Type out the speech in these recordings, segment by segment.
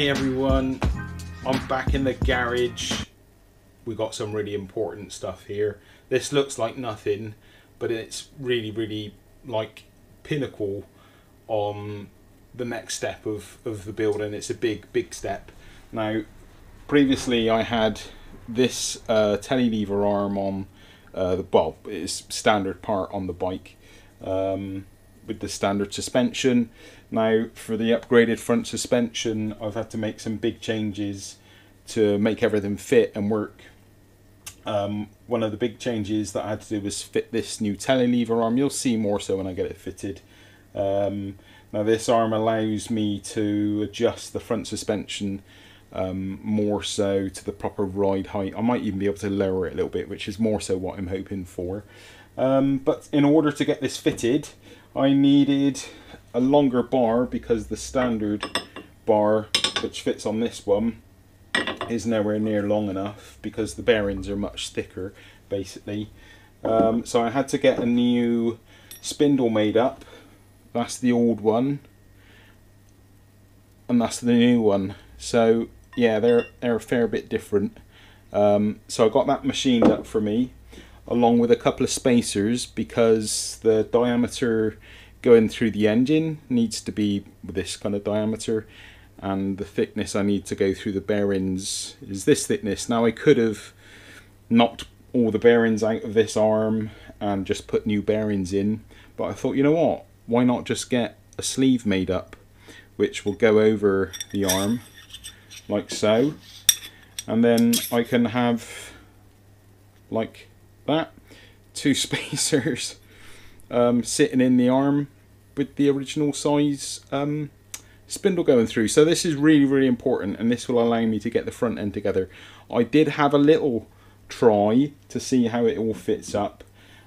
Hey everyone, I'm back in the garage. We got some really important stuff here. This looks like nothing, but it's really like pinnacle on the next step of the building. It's a big step. Now, previously I had this telelever arm on it's standard part on the bike with the standard suspension. Now, for the upgraded front suspension, I've had to make some big changes to make everything fit and work. One of the big changes that I had to do was fit this new telelever arm. You'll see more so when I get it fitted. Now this arm allows me to adjust the front suspension more so to the proper ride height. I might even be able to lower it a little bit, which is more so what I'm hoping for. But in order to get this fitted, I needed a longer bar because the standard bar which fits on this one is nowhere near long enough because the bearings are much thicker basically. So I had to get a new spindle made up. That's the old one and that's the new one. So yeah, they're a fair bit different. So I got that machined up for me along with a couple of spacers because the diameter going through the engine needs to be with this kind of diameter, and the thickness I need to go through the bearings is this thickness. Now I could have knocked all the bearings out of this arm and just put new bearings in, but I thought, you know what, why not just get a sleeve made up which will go over the arm like so, and then I can have like that, two spacers sitting in the arm with the original size spindle going through. So this is really important, and this will allow me to get the front end together. I did have a little try to see how it all fits up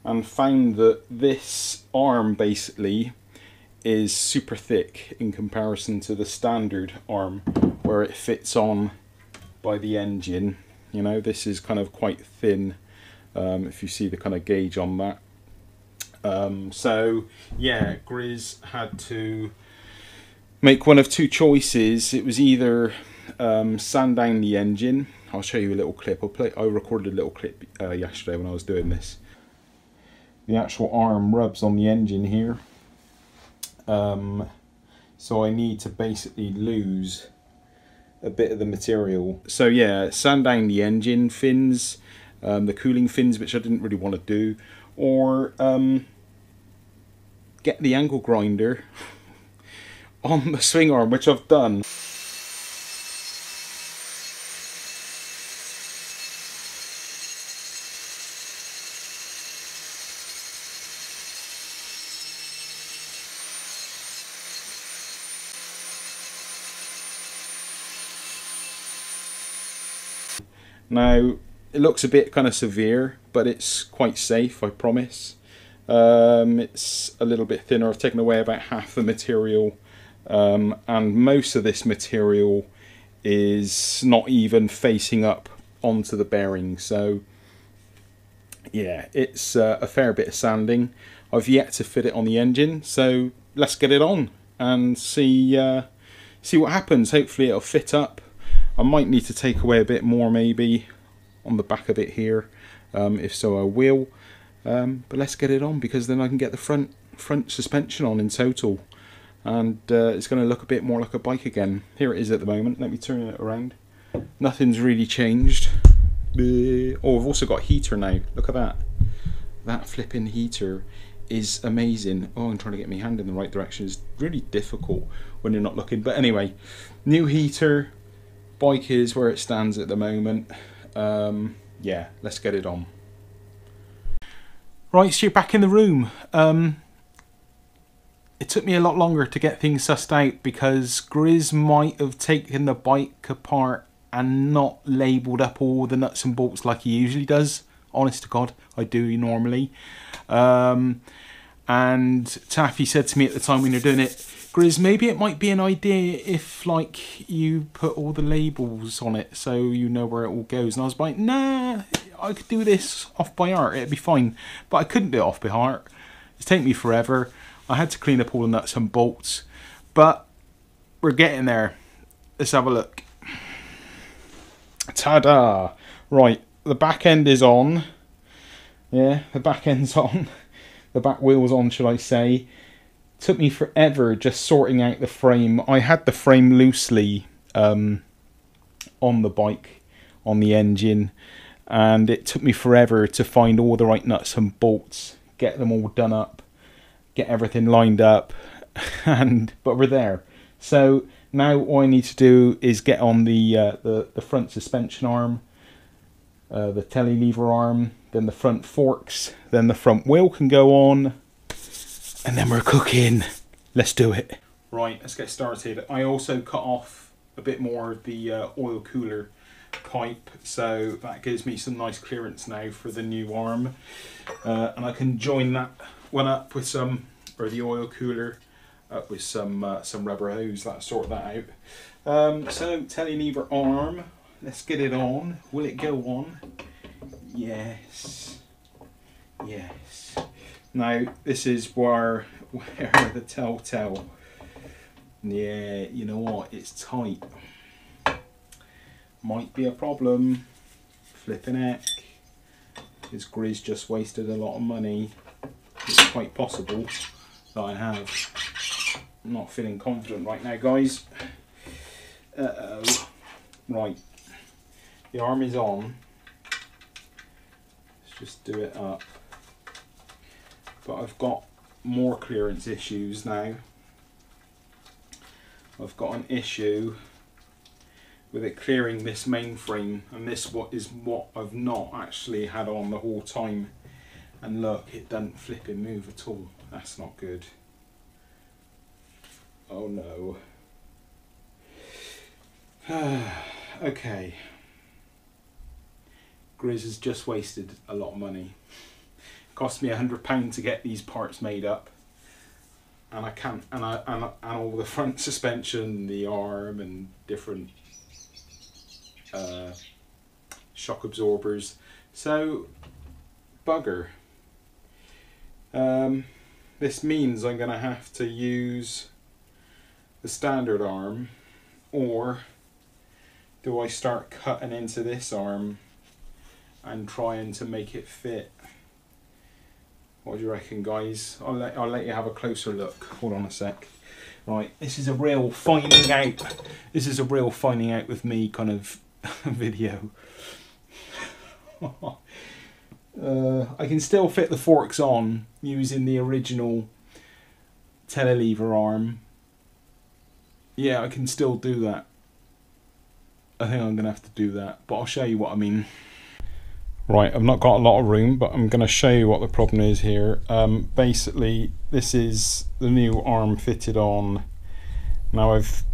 and found that this arm basically is super thick in comparison to the standard arm where it fits on by the engine. You know, this is kind of quite thin, if you see the kind of gauge on that. So yeah, Grizz had to make one of two choices. It was either sand down the engine. I'll show you a little clip. I recorded a little clip yesterday when I was doing this. The actual arm rubs on the engine here, so I need to basically lose a bit of the material. So yeah, sand down the engine fins, the cooling fins, which I didn't really want to do, or get the angle grinder on the swing arm, which I've done. Now, it looks a bit kind of severe, but it's quite safe, I promise. It's a little bit thinner. I've taken away about half the material, and most of this material is not even facing up onto the bearing. So yeah, it's a fair bit of sanding. I've yet to fit it on the engine, so let's get it on and see what happens. Hopefully it'll fit up. I might need to take away a bit more maybe on the back of it here. If so, I will. But let's get it on, because then I can get the front suspension on in total, and it's going to look a bit more like a bike again. Here it is at the moment. Let me turn it around. Nothing's really changed. Oh, I've also got a heater now. Look at that. That flipping heater is amazing. Oh, I'm trying to get my hand in the right direction. It's really difficult when you're not looking. But anyway, new heater. Bike is where it stands at the moment. Yeah, let's get it on. Right, so you're back in the room. It took me a lot longer to get things sussed out because Grizz might have taken the bike apart and not labelled up all the nuts and bolts like he usually does. Honest to God, I do normally. And Taffy said to me at the time when you're doing it, Grizz, maybe it might be an idea if like you put all the labels on it so you know where it all goes. And I was like, nah, I could do this off by heart, it'd be fine. But I couldn't do it off by heart. It's taken me forever. I had to clean up all the nuts and bolts, but we're getting there. let's have a look. Ta-da! Right, the back end is on. Yeah, the back end's on. The back wheel's on, should I say. Took me forever just sorting out the frame. I had the frame loosely on the bike, on the engine, and it took me forever to find all the right nuts and bolts, get them all done up, get everything lined up, but we're there. So now all I need to do is get on the front suspension arm, the telly lever arm, then the front forks, then the front wheel can go on, and then we're cooking. Let's do it. Right, let's get started. I also cut off a bit more of the oil cooler pipe, so that gives me some nice clearance now for the new arm, and I can join that one up with some, or the oil cooler up with some rubber hose. That'll sort that out. So telly lever arm, let's get it on. Will it go on? Yes. Yes. Now this is where the telltale. Yeah, you know what? It's tight. Might be a problem. Flipping heck. This Grizz just wasted a lot of money. It's quite possible that I have. I'm not feeling confident right now, guys. Uh-oh. Right. The arm is on. Let's just do it up. But I've got more clearance issues now. I've got an issue with it clearing this mainframe, and this is what I've not actually had on the whole time. And look, it doesn't flipping move at all. That's not good. Oh no. Okay. Grizz has just wasted a lot of money. It cost me £100 to get these parts made up, and I can't. And all the front suspension, the arm, and different shock absorbers. So bugger. This means I'm going to have to use the standard arm, or do I start cutting into this arm and trying to make it fit? What do you reckon, guys? I'll let you have a closer look. Hold on a sec. Right, this is a real finding out. This is a real finding out with me kind of video. I can still fit the forks on using the original telelever arm. Yeah, I can still do that. I think I'm going to have to do that, but I'll show you what I mean. Right, I've not got a lot of room, but I'm going to show you what the problem is here. Basically, this is the new arm fitted on. Now I've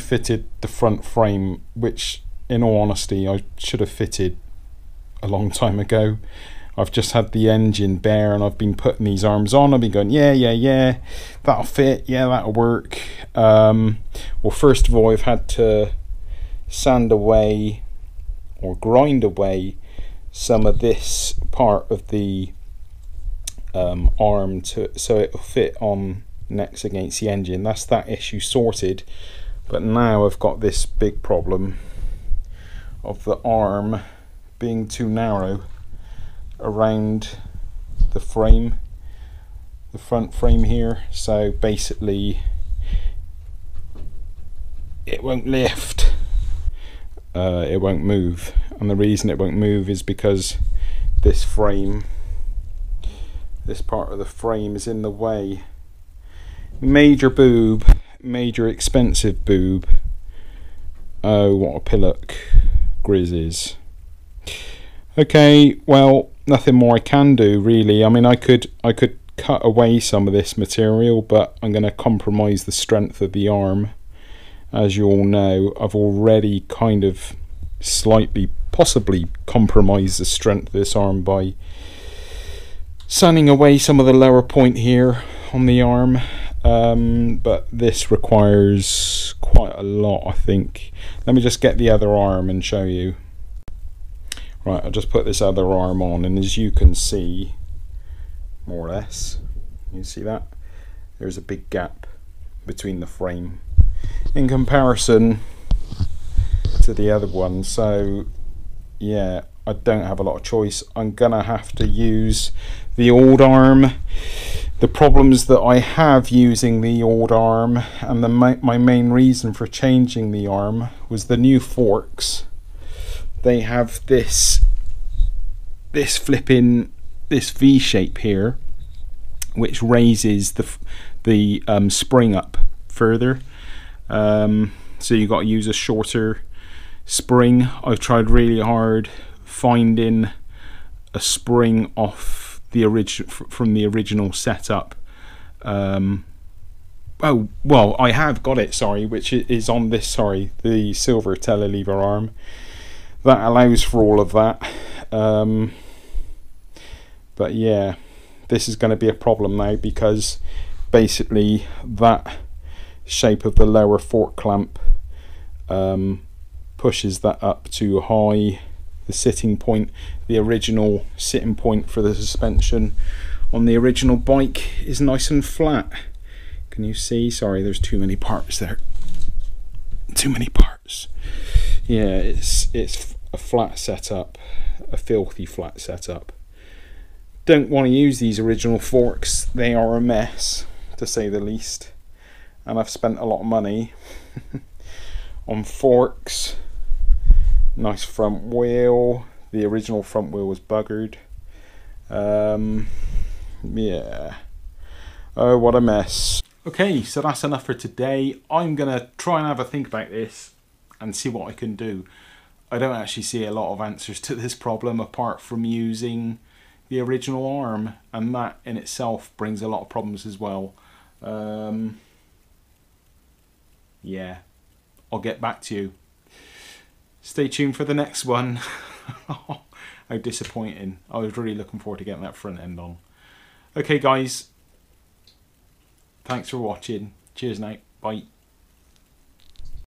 fitted the front frame, which in all honesty I should have fitted a long time ago. I've just had the engine bare and I've been putting these arms on. I've been going, yeah, that'll fit, yeah, that'll work. Well, first of all, I've had to sand away or grind away some of this part of the arm so it'll fit on next against the engine. That's that issue sorted. But now I've got this big problem of the arm being too narrow around the frame, the front frame here. So basically it won't lift, it won't move, and the reason it won't move is because this frame, this part of the frame is in the way. Major boob, major expensive boob. Oh, what a pillock Grizz is. Okay, well, nothing more I can do really. I mean, I could cut away some of this material, but I'm going to compromise the strength of the arm. As you all know, I've already kind of slightly, possibly compromised the strength of this arm by sanding away some of the lower point here on the arm. But this requires quite a lot, I think. Let me just get the other arm and show you. Right, I'll just put this other arm on, and as you can see, more or less, you see that? There's a big gap between the frame. In comparison, to the other one. So yeah, I don't have a lot of choice. I'm gonna have to use the old arm. The problems that I have using the old arm, and my main reason for changing the arm, was the new forks. They have this flipping, this V shape here, which raises the spring up further. So you got to use a shorter spring. I've tried really hard finding a spring off the from the original setup. Oh well, I have got it. Sorry, which is on this. Sorry, the silver telelever arm that allows for all of that. But yeah, this is going to be a problem now, because basically that shape of the lower fork clamp pushes that up too high. The sitting point, the original sitting point for the suspension on the original bike, is nice and flat. Can you see? Sorry, there's too many parts there. Too many parts. Yeah, it's a flat setup, a filthy flat setup. Don't want to use these original forks. They are a mess, to say the least. And I've spent a lot of money on forks. Nice front wheel. The original front wheel was buggered. Yeah. Oh, what a mess. Okay, so that's enough for today. I'm gonna try and have a think about this and see what I can do. I don't actually see a lot of answers to this problem apart from using the original arm, and that in itself brings a lot of problems as well. Yeah, I'll get back to you. Stay tuned for the next one. How disappointing. I was really looking forward to getting that front end on. Okay guys, thanks for watching. Cheers now. Bye.